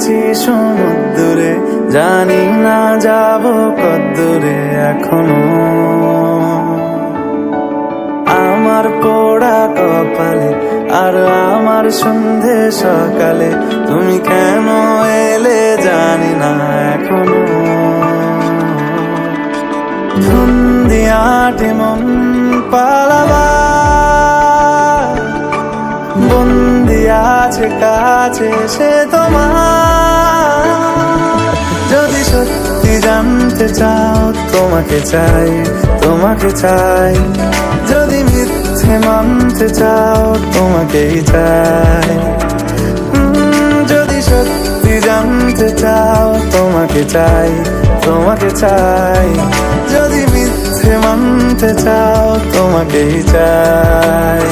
আছি সমুদ্রে, জানি না যাব কদ্দূরে এখনো। আমার পোড়া কপালে আর আমার সন্ধে সকালে তুমি কেন এলে জানি না এখনো। ধুন্দিয়াটে মন পালাবা, বন্দি আছে কাছে সে তোমার। যদি সত্যি জানতে চাও তোমাকে চাই, তোমাকে চাই। যদি মিথ্যে মানতে চাও তোমাকেই চাই। যদি সত্যি জানতে চাও তোমাকে চাই, তোমাকে চাই। যদি মিথ্যে মানতে চাও তোমাকেই চাই।